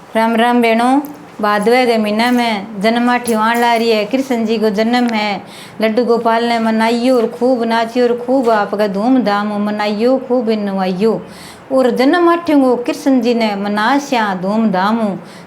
राम राम बेणों। भादवे के महीना में जन्माष्टमी आने ला रही है। कृष्ण जी को जन्म है। लड्डू गोपाल ने मनाइयो और खूब नाचियो और खूब आपका धूमधाम मनाइयो, खूब नवाइयो। और जन्माष्टमी को कृष्ण जी ने मनास्या धूमधाम।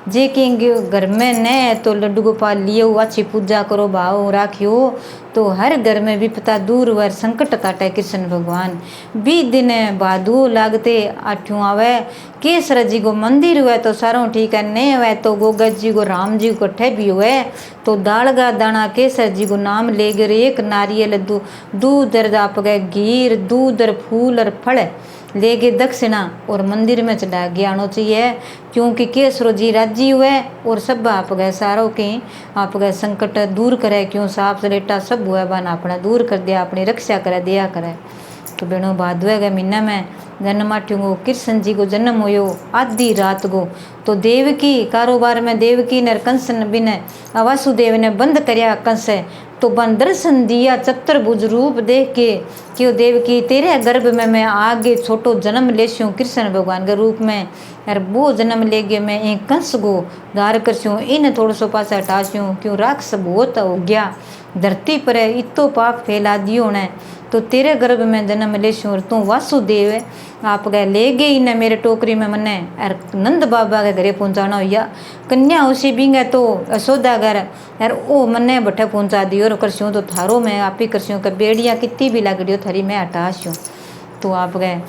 जे के घर में न तो लड्डू गोपाल लियो अच्छी पूजा करो, भाव राखियो तो हर घर में विपता दूर वर संकट काटे कृष्ण भगवान। 20 दिन भादू लागते आठ्यों आवे। केसर जी को मंदिर हुए तो सारों ठीक है, नहीं हुए तो गोगज जी को राम जी को कट्ठे भी हुए तो दालगा दाना केसर जी को नाम ले गर एक नारियल दूध आप गए घीर दूध फूल और फल ले गए दक्षिणा और मंदिर में चढ़ा के आना चाहिए। क्योंकि केसरो जी राजी हुए और सब आप गए सारों के आप गए संकट दूर करे। क्यों साफ सलेटा सब हुआ बन अपना दूर कर दिया, अपनी रक्षा करे दिया करे। तो बेणों भादवे के महीने में जन्माष्टमी को कृष्ण जी को जन्म होयो आधी रात को। तो देवकी कारोबार में देवकी ने कंस बिने वासुदेव ने बंद करया कंस। तो बन दर्शन दिया चतुर्भुज रूप देख के क्यों देवकी तेरे गर्भ में मैं आगे छोटो जन्म लेस्यूं कृष्ण भगवान के रूप में। और वो जन्म ले गए मैं एक कंस को धार करस्यूं इन थोड़ा सो पास हटास्यूं। क्यों राक्षस बहुत हो गया धरती पर इतो पाप फैला दियो ने। तो तेरे गर्भ में जन्म लेस्यूं और तू वासुदेव आप गए ले गई ने मेरे टोकरी में मने और नंद बाबा के घरे पहुंचाना हुआ। कन्या उसी बिंगे तो यशोदा घर यार ओ मने बठे पहुंचा दियो और करस्यूं तो थारो मैं आप ही करस्यूं के बेड़िया कितनी भी लगड़ियो थारी मैं हटास्यूं। तो आप गए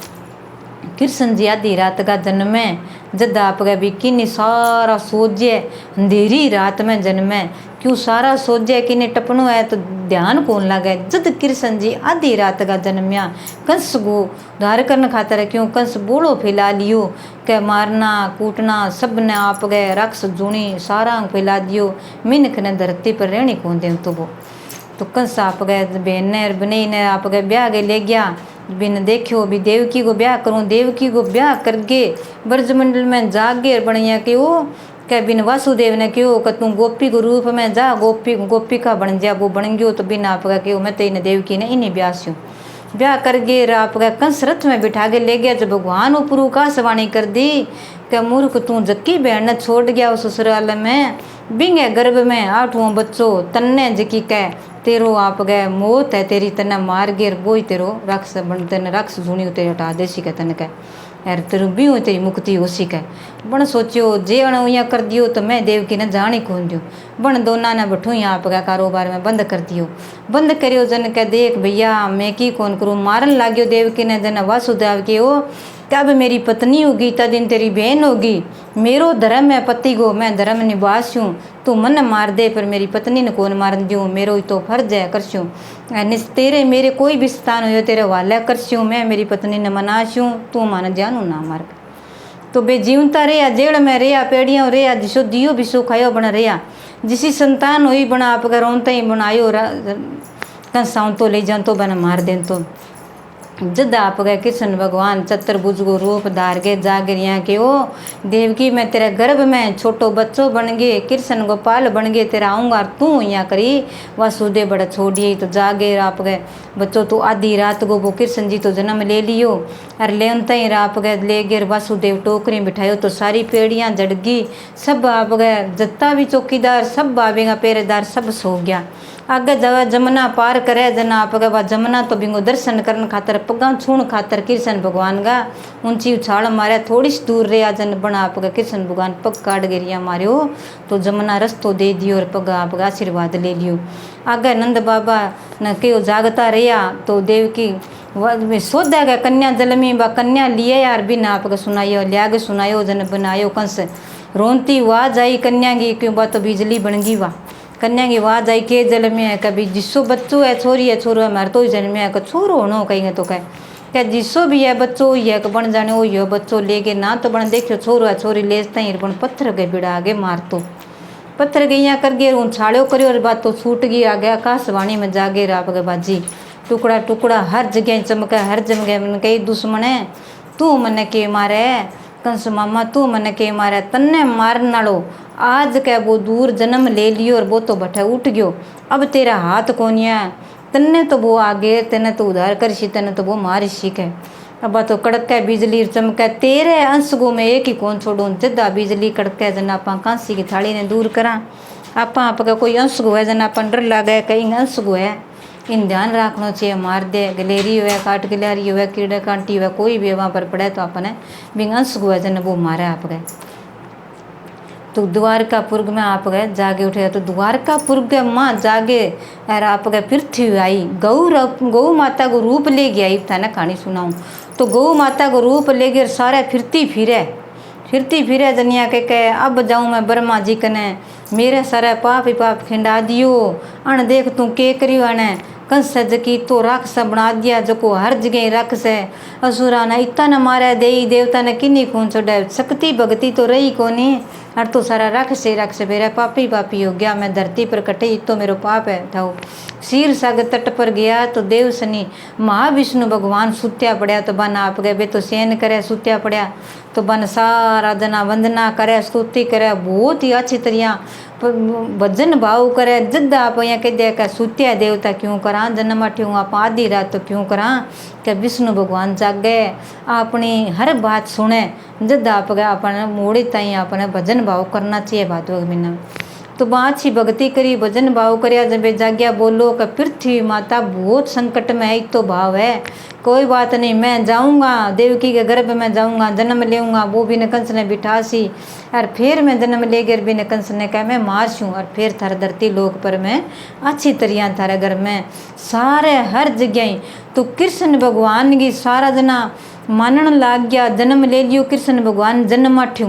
कृष्ण जी आधी रात का जन्म है। जद आप गए बिकिनी सारा सोजे अंधेरी रात में जन्मे। क्यों सारा सोजे किने टपनो है तो ध्यान कौन लगे। जद कृष्ण जी आधी रात का जन्मया कंस को धार करने खातर क्यों कंस बोलो फैला लियो के मारना कूटना सब ने आप गए राक्षस जुणी सारा फैला दियो। मिनख ने धरती पर रहनी कौन दे तो वो तो कंस आप गए बहन ने बने ने आप गए ब्याह के ले गया। बिन देखियो भी देवकी को ब्याह करूं देवकी को ब्याह करके ब्रजमंडल में जागे बढ़िया के वो क्या बिन वासुदेव ने क्यों कि तू गोपी के रूप में जा गोपी का बन जा। वो बन गयो तो बिन आप क्यों मैं तो इन देवकी ने इन्हीं ब्यास्यूं ब्याह कर गे आप कंस रथ में बिठा के ले गया। जब भगवान ऊपर का सवाणी कर दी क्या मूर्ख तू जक्की बहन ने छोड़ गया उस ससुराल में। बिंगे गर्भ में 8वां बच्चों तन्ने जकी कह तेरो आप गए मौत है तेरी तने मार गेर वो ही तेरो राक्षस बन तेने राक्षस जुणी तेरे हटा देसी कह तन कह यार तेरू भी हो तेरी मुक्ति होसी कह। बन सोचियो जे अण कर दियो तो मैं देवकी ने जान ही खोल दियो। बन दोना ने बठू यहाँ आप कारोबार में बंद कर दियो। बंद करियो जन कह देख भैया मैं की कौन करूँ। मारन लाग्यो देवकी ने जन वासुदेव के हो तब मेरी पत्नी होगी त दिन तेरी बहन होगी। मेरो धर्म है पति को मैं धर्म निभास्यूं। तू मन मार दे पर मेरी पत्नी ने कौन मार दूँ मेरो ही तो फर्ज है करस्यूं। तेरे मेरे कोई भी स्थान हो तेरे वाले करस्यूं मैं मेरी पत्नी ने मनास्यूं तू मन जानू ना मार। तो बे जीवता रहा जेल में रहा पेड़ियाँ रहा जिसो दियो भी सो खायो बना रहा जिसी संतान हुई बना आप रोनता ही बनायो कंसाऊं तो ले जाऊँ तो बना मार दें। तो जद आप गए कृष्ण भगवान चतुर्भुज को रूप धार के जागरिया के ओ देवकी मैं तेरे गर्भ में छोटो बच्चों बन गए कृष्ण गोपाल बन गए तेरा आऊँगा तू यहाँ करी वासुदेव बड़ा छोड़िए। तो जागे आप गए बच्चों तो आधी रात को वो कृष्ण जी तो जन्म ले लियो और लेनता ही आप गए ले गए वासुदेव टोकरी बिठायो। तो सारी पेड़ियाँ जड़गी सब आप गए जत्ता भी चौकीदार सब बाबेगा पहरेदार सब सो गया। आगे जब जमुना पार करे जना आप जमुना तो बिंगो दर्शन करने खातर पगा छूण खातर कृष्ण भगवान का ऊंची उछाल मारे थोड़ी सी दूर रे जन बना आप कृष्ण भगवान पग काट गिरिया मारियो। तो जमुना रस्तो दे दियो और पग आप आशीर्वाद ले लियो। आगे नंद बाबा न क्यों जागता रहा तो देवकी सोधा गया कन्या जलमी बा कन्या लिए यार बिना आप सुनायो लिया के सुनायो जन बनायो कंस रोनती आवाज आई कन्या की क्यों बात तो बिजली बन गई वाह कन्या की आवाज आई के जल में है कभी जिसो बच्चो है छोरी है छोरो है मारे तो ही जन्म है छोरो होनो कहीं तो क्या जिसो भी है बच्चो ही है बन जाने वो ही बच्चो ले गए ना तो बन देखो छोरो है छोरी लेता ही बन पत्थर के बिड़ा आगे मार तो पत्थर के यहाँ कर गए उन छाड़ो करियो और बात तो छूट गई आ गया आकाशवाणी में जागे राप गए बाजी टुकड़ा टुकड़ा हर जगह चमके हर जगह मन कई दुश्मन है तू मन के मारे कंस मामा तू मन के मारे तन्ने मारन नालो आज क्या वो दूर जन्म ले लियो और वो तो बठे उठ गयो। अब तेरा हाथ कोनिया तन्ने तो वो आगे तेने तो उधार कर सी तेने तो वो मार सीखे। अब तो कड़के बिजली चमके तेरे अंश गो में एक ही कौन छोड़ू जदा बिजली कड़के जन आप कांसी की थाली ने दूर करा आप कोई अंश गो है जन आप डर लगे कहीं अंश गो है इन ध्यान रखना चाहिए। मार दे गलेरी हुआ काट गलेरी हुआ कीड़े कांटी हुआ कोई भी वहाँ पर पड़े तो अपने बिंग अंश गो है जन वो मारे आप गए। तो द्वारकापुर में आप गए जागे उठे तो द्वारकापुर के माँ जागे और आप गए पृथ्वी आई गौ माता को रूप ले गया था ना कहानी सुनाऊँ तो गौ माता को रूप ले गए सारे फिरती फिरे जनिया के अब जाऊँ मैं ब्रह्मा जी कने मेरे सारे पाप ही पाप खिंडा दियो अण देख तू के करियो अणे कंस जकी तो राक्षस बना दिया जको हर जगह राक्षस है असुरा ने इतना न मारे देवी देवता ने किन्नी खून चढ़ाए शक्ति भक्ति तो रही कोनी और तो सारा राक्षस ही राक्षस मेरा पापी पापी हो गया मैं धरती पर कटे तो मेरो पाप है था। क्षीर सागर तट पर गया तो देव शनि महाविष्णु भगवान सुत्या पड़ा तो बन आप गए बे तो सेन करे सुत्या पड़ा तो बन सारा जना वंदना करे स्तुति करे बहुत ही अच्छी तरह भजन भाव करे जद आप यहाँ कह दिया का सुत्या देवता क्यों करा जन्म अठ्यू आप आधी रात तो क्यों करा क्या विष्णु भगवान जागे अपनी हर बात सुने जद आप गए अपने मोड़ी ताई अपने भजन भाव करना चाहिए भादव महीना में। तो वहाँ अच्छी भक्ति करी भजन भाव कर जब जाग्या बोलो कि पृथ्वी माता बहुत संकट में है तो भाव है कोई बात नहीं मैं जाऊँगा देवकी के गर्भ में जाऊँगा जन्म लेऊँगा वो भी कंस ने बिठासी और फिर मैं जन्म ले गए भी कंस ने कहा मैं मारसूँ और फिर थारे धरती लोक पर मैं अच्छी तरह थारे घर में सारे हर जगह तो कृष्ण भगवान की सारा जना मानन लाग गया जन्म ले लियो कृष्ण भगवान जन्म माठ्यू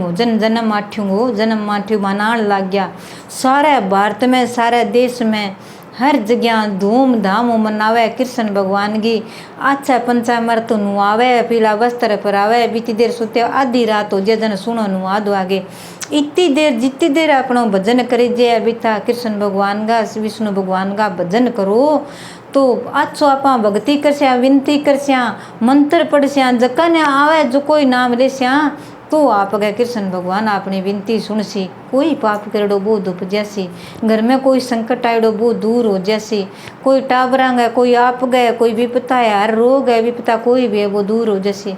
मनान लाग गया सारे भारत में सारे देश में हर जगह धूम धाम मनावे कृष्ण भगवान की अच्छा पंचामृत नुआवे पीला वस्त्र परावे बीती देर सुते आधी रात हो जाए जन सुनो नुआ दो आगे इतनी देर जितनी देर अपना भजन करे जे बीता कृष्ण भगवान का विष्णु भगवान का भजन करो तो अच्छो आप भक्ति करस्या विनती करस्या मंत्र पढ़स्या जका ने आवे जो कोई नाम लेस्या तो आप गए कृष्ण भगवान अपनी विनती सुनसी कोई पाप करेड़ो वो धुप जैसी घर में कोई संकट आएड़ो वो दूर हो जैसी कोई टाबरा गए कोई आप गए कोई विपता है हर रोग है विपता कोई भी है वो दूर हो जैसी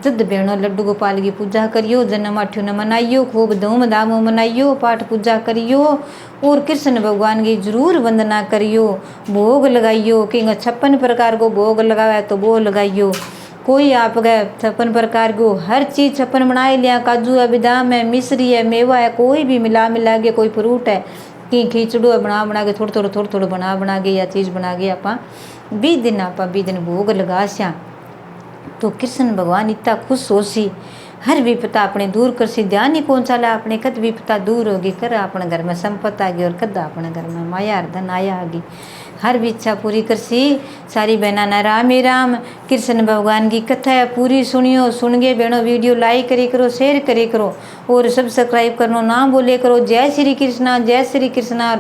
जद भेणो लड्डू गोपाल की पूजा करियो जन्म अठ्यू न मनाइयो खूब धूम धाम मनाइयो पाठ पूजा करियो और कृष्ण भगवान की जरूर वंदना करियो भोग लगाइयो कि 56 प्रकार को भोग लगावे तो वो लगाइयो कोई आप गए 56 प्रकार को हर चीज़ 56 बनाए लिया काजू है बादाम है मिश्री है मेवा है कोई भी मिला के कोई फ्रूट है कि खिचड़ो है बना के थोड़ा बना के या चीज़ बना के आप 20 दिन भोग लगा स्या तो कृष्ण भगवान इतना खुश हो सी हर विपता अपने दूर कर सी ध्यान ही कौन चला अपने कद विपता दूर होगी कर अपने घर में संपत्ति आ गई और कद अपने घर में माया धन आया आगी हर भी इच्छा पूरी कर सी सारी बहना न राम ही राम कृष्ण भगवान की कथा है पूरी सुनियो सुन गए बहनों वीडियो लाइक करे करो शेयर करे करो और सब्सक्राइब करना ना बोले करो जय श्री कृष्णा।